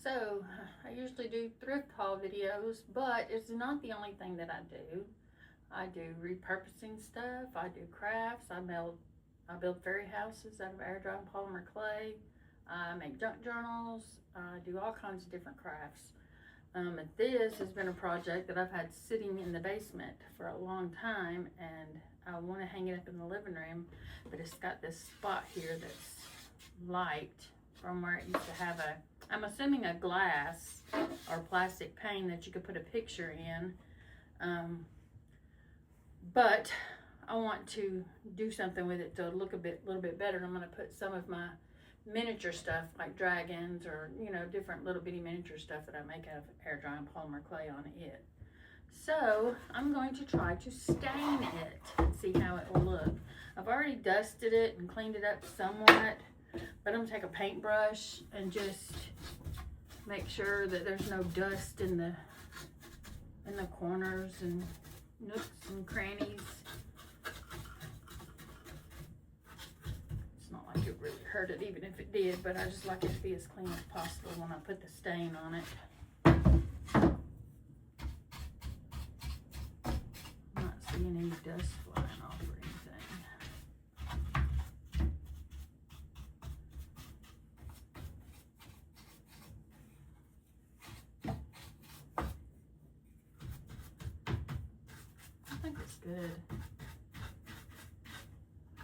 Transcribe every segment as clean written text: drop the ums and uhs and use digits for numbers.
So, I usually do thrift haul videos, but it's not the only thing that I do. I do repurposing stuff, I do crafts, I build fairy houses out of air dry polymer clay, I make junk journals, I do all kinds of different crafts. And this has been a project that I've had sitting in the basement for a long time, and I want to hang it up in the living room, but it's got this spot here that's light from where it used to have I'm assuming a glass or plastic pane that you could put a picture in. But I want to do something with it to look little bit better. I'm going to put some of my miniature stuff like dragons or, different little bitty miniature stuff that I make out of air dry and polymer clay on it. So I'm going to try to stain it and see how it will look. I've already dusted it and cleaned it up somewhat, but I'm going to take a paintbrush and just make sure that there's no dust in the corners and nooks and crannies. It's not like it really hurt it, even if it did, but I just like it to be as clean as possible when I put the stain on it. I'm not seeing any dust flying off or anything. I think it's good. I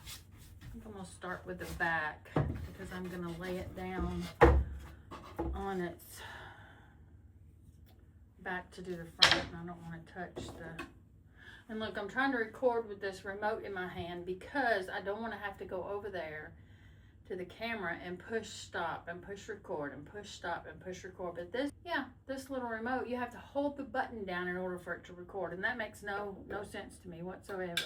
think I'm going to start with the back because I'm going to lay it down on its back to do the front, and I don't want to touch the... And look, I'm trying to record with this remote in my hand because I don't want to have to go over there to the camera and push stop and push record and push stop and push record. But this little remote, you have to hold the button down in order for it to record, and that makes no sense to me whatsoever.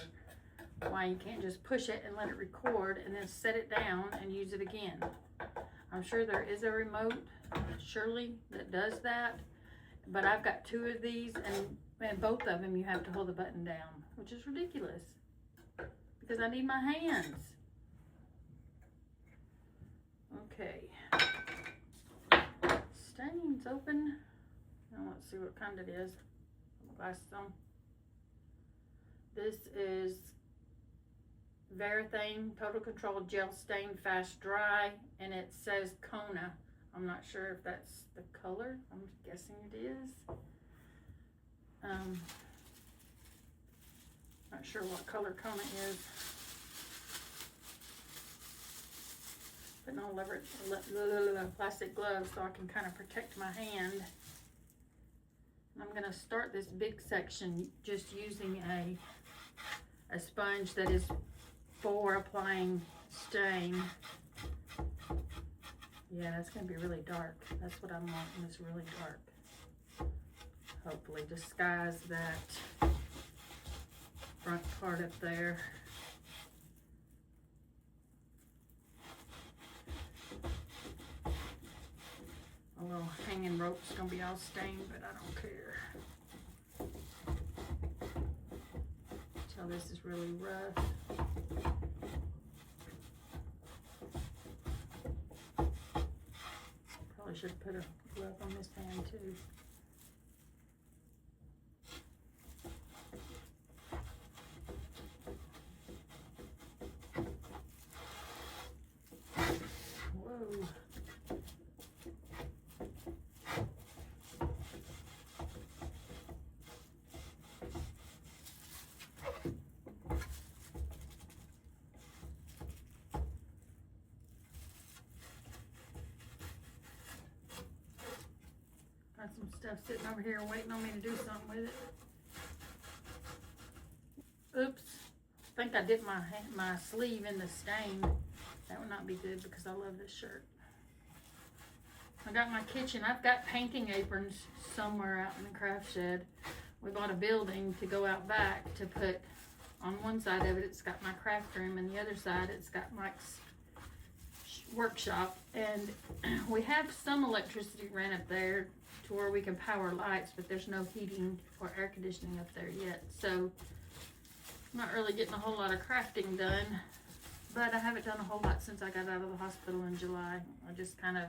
Why you can't just push it and let it record and then set it down and use it again. I'm sure there is a remote, surely, that does that, but I've got two of these, and both of them you have to hold the button down, which is ridiculous because I need my hands. Okay, stain's open. Now let's see what kind it is. Glasses on. This is Varathane Total Control Gel Stain Fast Dry, and it says Kona. I'm not sure if that's the color. I'm guessing it is. Not sure what color Kona is. But no plastic gloves so I can kind of protect my hand. And I'm going to start this big section just using a sponge that is for applying stain. Yeah, that's going to be really dark. That's what I'm wanting, is really dark. Hopefully disguise that front part up there. A little hanging rope's going to be all stained, but I don't care. Tell this is really rough. Probably should put a glove on this hand too. Whoa. Got some stuff sitting over here waiting on me to do something with it. Oops. I think I dipped my sleeve in the stain. That would not be good because I love this shirt. I got my kitchen. I've got painting aprons somewhere out in the craft shed. We bought a building to go out back to put on one side of it. It's got my craft room, and the other side it's got Mike's workshop. And we have some electricity ran up there to where we can power lights, but there's no heating or air conditioning up there yet. So I'm not really getting a whole lot of crafting done, but I haven't done a whole lot since I got out of the hospital in July. I just kind of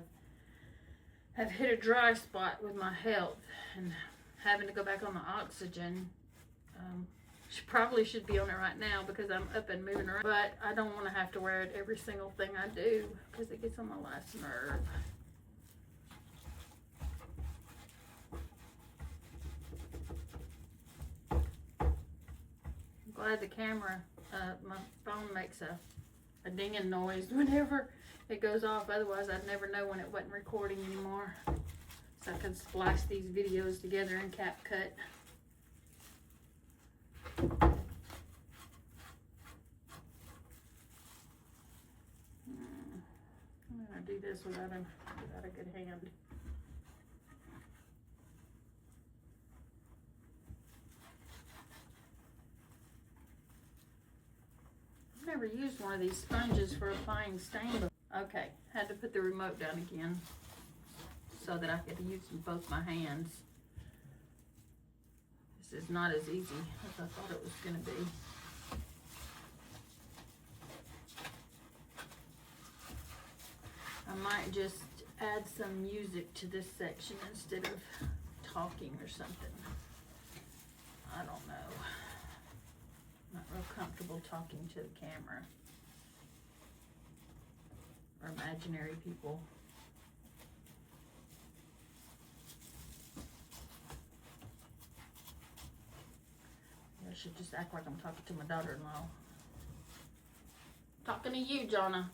have hit a dry spot with my health and having to go back on the oxygen. She probably should be on it right now because I'm up and moving around, but I don't want to have to wear it every single thing I do because it gets on my last nerve. I'm glad the camera, my phone makes a dinging noise whenever it goes off. Otherwise, I'd never know when it wasn't recording anymore. So I can splice these videos together in CapCut. I'm gonna do this without a good hand. I've never used one of these sponges for applying stain. Okay, had to put the remote down again so that I could use both my hands. This is not as easy as I thought it was gonna be. I might just add some music to this section instead of talking or something. I don't know. Not real comfortable talking to the camera or imaginary people. I should just act like I'm talking to my daughter-in-law. Talking to you, Jonna.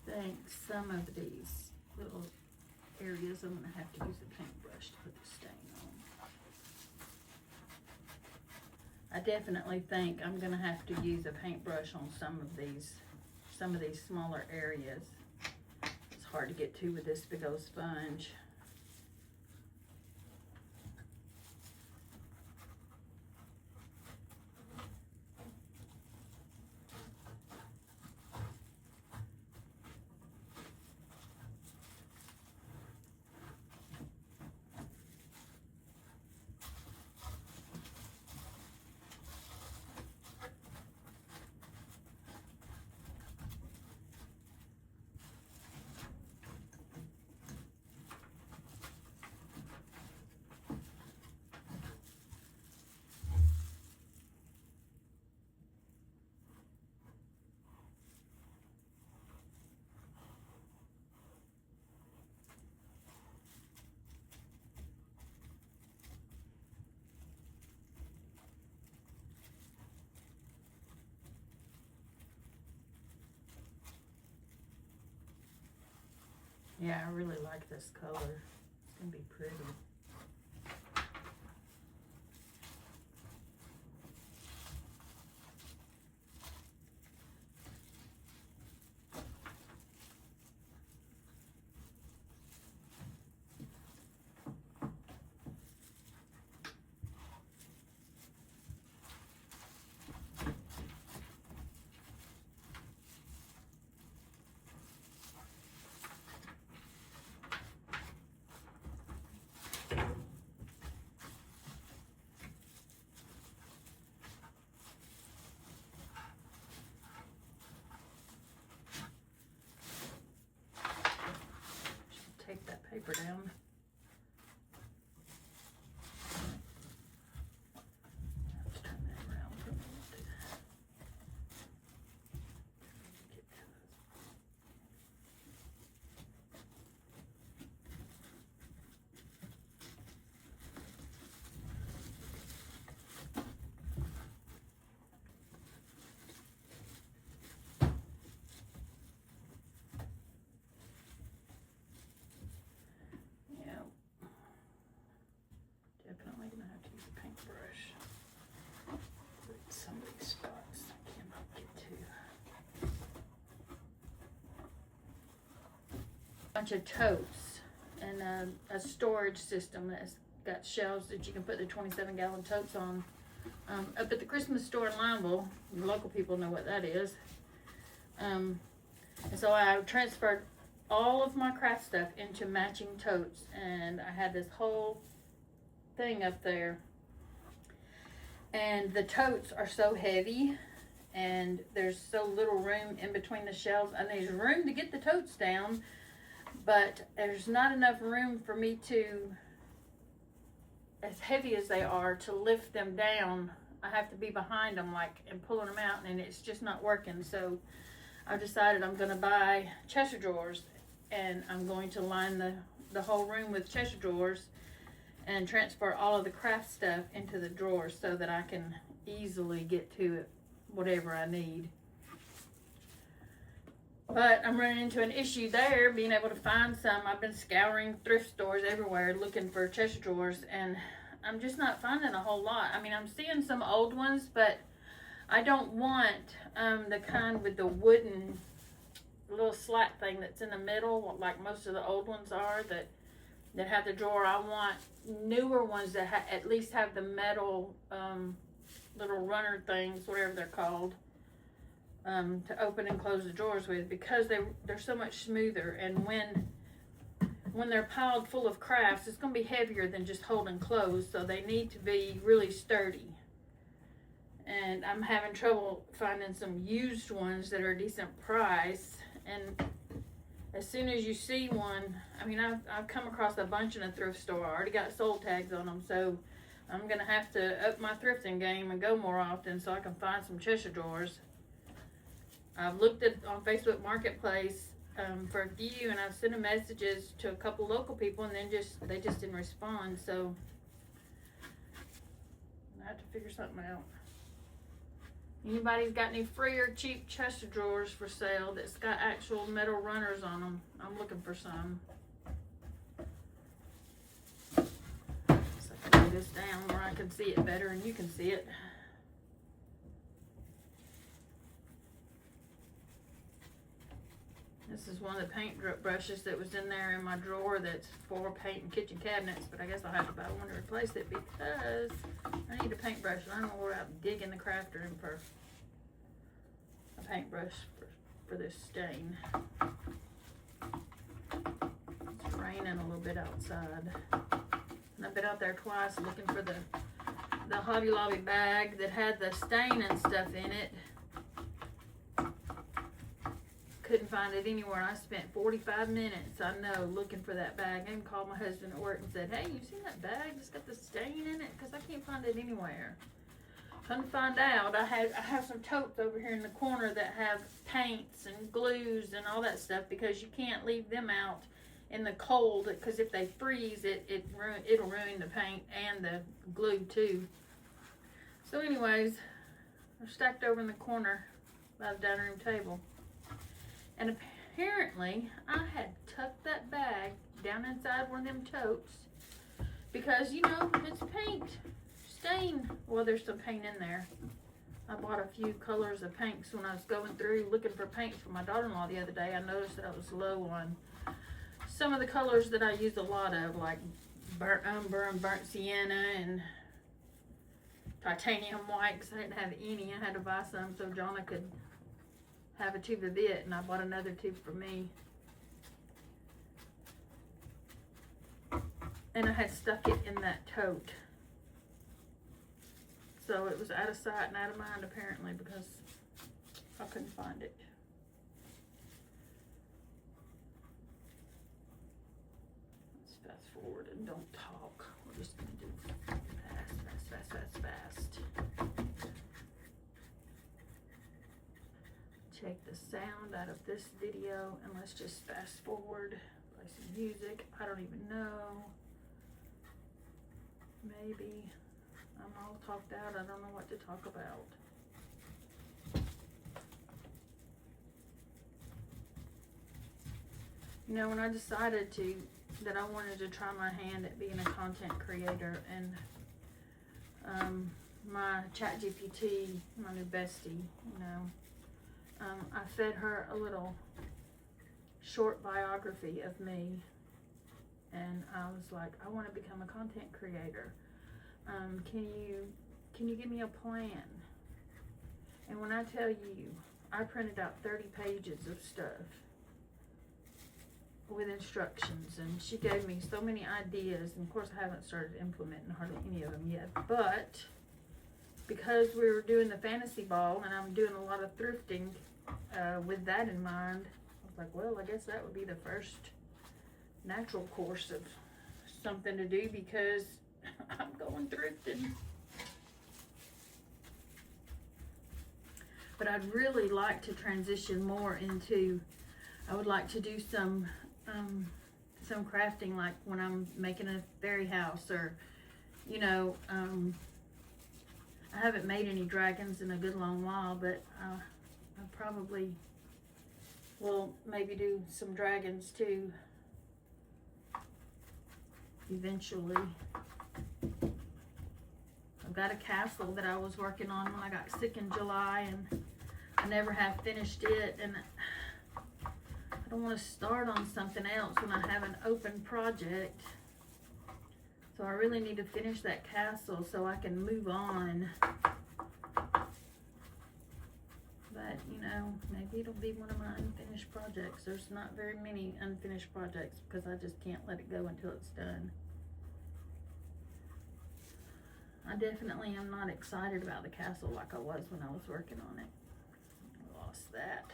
I think some of these little areas I'm going to have to use a paintbrush to put the stain on. I definitely think I'm going to have to use a paintbrush on some of these smaller areas. It's hard to get to with this big old sponge. Yeah, I really like this color. It's going to be pretty. Take that paper down. Let's turn that around for a minute. bunch of totes and a storage system that's got shelves that you can put the 27-gallon totes on. Up at the Christmas store in Lineville, local people know what that is. And so I transferred all of my craft stuff into matching totes, and I had this whole thing up there. And the totes are so heavy, and there's so little room in between the shelves, and there's room to get the totes down, but there's not enough room for me to, as heavy as they are, to lift them down. I have to be behind them and pulling them out, and it's just not working. So I've decided I'm going to buy Cheshire drawers, and I'm going to line the whole room with Cheshire drawers and transfer all of the craft stuff into the drawers so that I can easily get to it, whatever I need. But I'm running into an issue there, being able to find some. I've been scouring thrift stores everywhere looking for Cheshire drawers, and I'm just not finding a whole lot. I mean, I'm seeing some old ones, but I don't want the kind with the wooden little slat thing that's in the middle, like most of the old ones are, that have the drawer. I want newer ones that at least have the metal little runner things, whatever they're called, to open and close the drawers with, because they're so much smoother. And when they're piled full of crafts, it's going to be heavier than just holding clothes, so they need to be really sturdy. And I'm having trouble finding some used ones that are a decent price. And as soon as you see one, I mean, I've come across a bunch in a thrift store. I already got sold tags on them, so I'm going to have to up my thrifting game and go more often so I can find some Cheshire drawers. I've looked on Facebook Marketplace for a few, and I've sent messages to a couple local people, and then they just didn't respond. So I have to figure something out. Anybody's got any free or cheap Cheshire drawers for sale that's got actual metal runners on them? I'm looking for some. So I can lay this down where I can see it better and you can see it. This is one of the paint brushes that was in there in my drawer that's for painting kitchen cabinets, but I guess I'll have to buy one to replace it because I need a paintbrush, and I don't know where I'm digging the craft room for a paintbrush for this stain. It's raining a little bit outside, and I've been out there twice looking for the Hobby Lobby bag that had the stain and stuff in it. Couldn't find it anywhere, and I spent 45 minutes, I know, looking for that bag. I even called my husband at work and said, hey, you seen that bag that's got the stain in it? Because I can't find it anywhere. Come to find out, I have some totes over here in the corner that have paints and glues and all that stuff, because you can't leave them out in the cold, because if they freeze, it'll ruin the paint and the glue too. So anyways, they're stacked over in the corner by the dining room table. And apparently, I had tucked that bag down inside one of them totes because, you know, it's paint, stain. Well, there's some paint in there. I bought a few colors of paints when I was going through looking for paints for my daughter-in-law the other day. I noticed that I was low on some of the colors that I use a lot of, like burnt umber and burnt sienna and titanium white, because I didn't have any. I had to buy some so Jonna could have a tube of it, and I bought another tube for me. And I had stuck it in that tote. So it was out of sight and out of mind, apparently, because I couldn't find it. Let's fast forward and don't talk. We're just going to do fast. Take the sound out of this video and let's just fast forward, play some music. I don't even know. Maybe I'm all talked out. I don't know what to talk about. You know, when I decided that I wanted to try my hand at being a content creator, and my ChatGPT, my new bestie, you know, I fed her a little short biography of me, and I was like, I want to become a content creator. Can you give me a plan? And when I tell you, I printed out 30 pages of stuff with instructions, and she gave me so many ideas, and of course I haven't started implementing hardly any of them yet, but because we were doing the fantasy ball and I'm doing a lot of thrifting with that in mind, I was like, well, I guess that would be the first natural course of something to do, because I'm going thrifting. But I'd really like to transition more into, I would like to do some crafting, like when I'm making a fairy house, or, you know, I haven't made any dragons in a good long while, but I probably will maybe do some dragons too eventually. I've got a castle that I was working on when I got sick in July, and I never have finished it, and I don't want to start on something else when I have an open project. So I really need to finish that castle so I can move on. But, you know, maybe it'll be one of my unfinished projects. There's not very many unfinished projects because I just can't let it go until it's done. I definitely am not excited about the castle like I was when I was working on it. I lost that.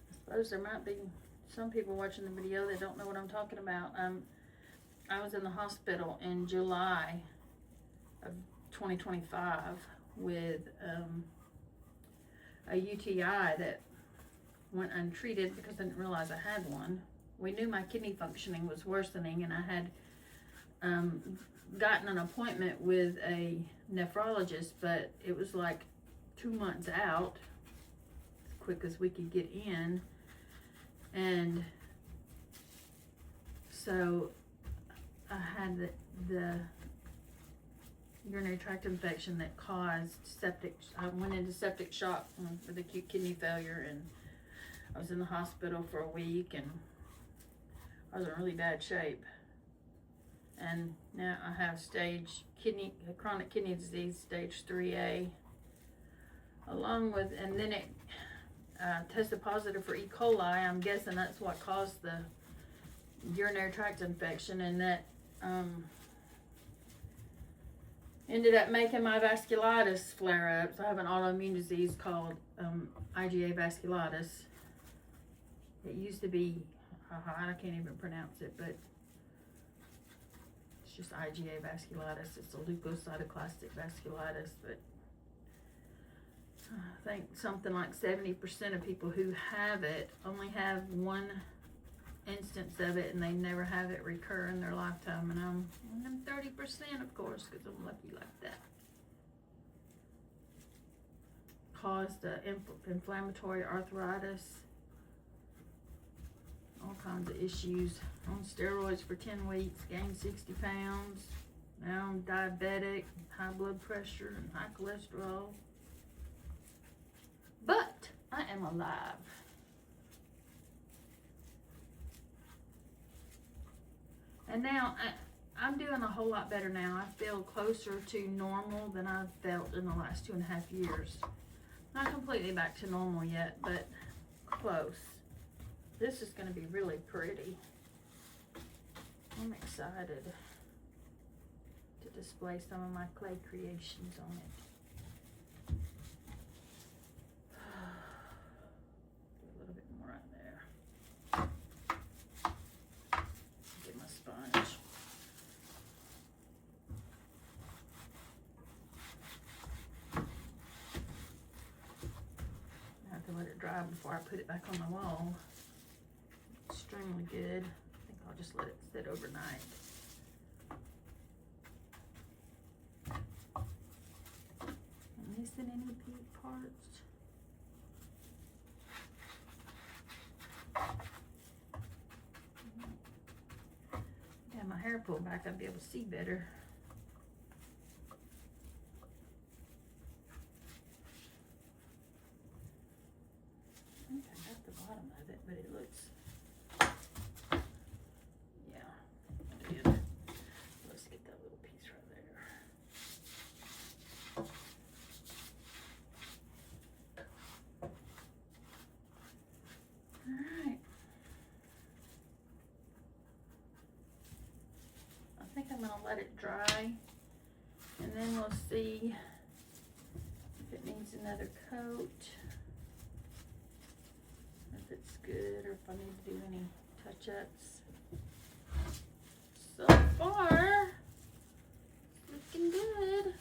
I suppose there might be some people watching the video that don't know what I'm talking about. I was in the hospital in July of 2025 with a UTI that went untreated because I didn't realize I had one. We knew my kidney functioning was worsening, and I had gotten an appointment with a nephrologist, but it was like 2 months out, as quick as we could get in. And so I had the urinary tract infection that caused septic. I went into septic shock with acute kidney failure, and I was in the hospital for a week, and I was in really bad shape. And now I have chronic kidney disease, stage 3A, along with, and then it tested positive for E. coli. I'm guessing that's what caused the urinary tract infection, and that ended up making my vasculitis flare up. So I have an autoimmune disease called IgA vasculitis. It used to be, I can't even pronounce it, but it's just IgA vasculitis. It's a leukocytoclastic vasculitis, but I think something like 70% of people who have it only have one instance of it, and they never have it recur in their lifetime. And I'm 30%, of course, because I'm lucky like that. Caused inflammatory arthritis, all kinds of issues. On steroids for 10 weeks, gained 60 pounds. Now I'm diabetic, high blood pressure, and high cholesterol. But I am alive. And now I'm doing a whole lot better now. I feel closer to normal than I've felt in the last 2.5 years. Not completely back to normal yet, but close. This is going to be really pretty. I'm excited to display some of my clay creations on it. Let it dry before I put it back on the wall. Extremely good. I think I'll just let it sit overnight. Missing any peak parts? pull back, I'd be able to see better. I think I got the bottom of it, but it looks, yeah, I did. Let's get that little piece right there. Alright. I think I'm going to let it dry, and then we'll see if it needs another coat, if it's good, or if I need to do any touch-ups. So far, it's looking good.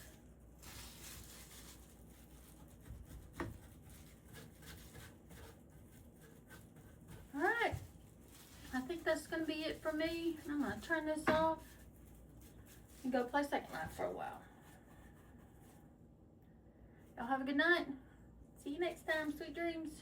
Alright, I think that's going to be it for me. I'm going to turn this off and go play Second Life for a while. Y'all have a good night. See you next time. Sweet dreams.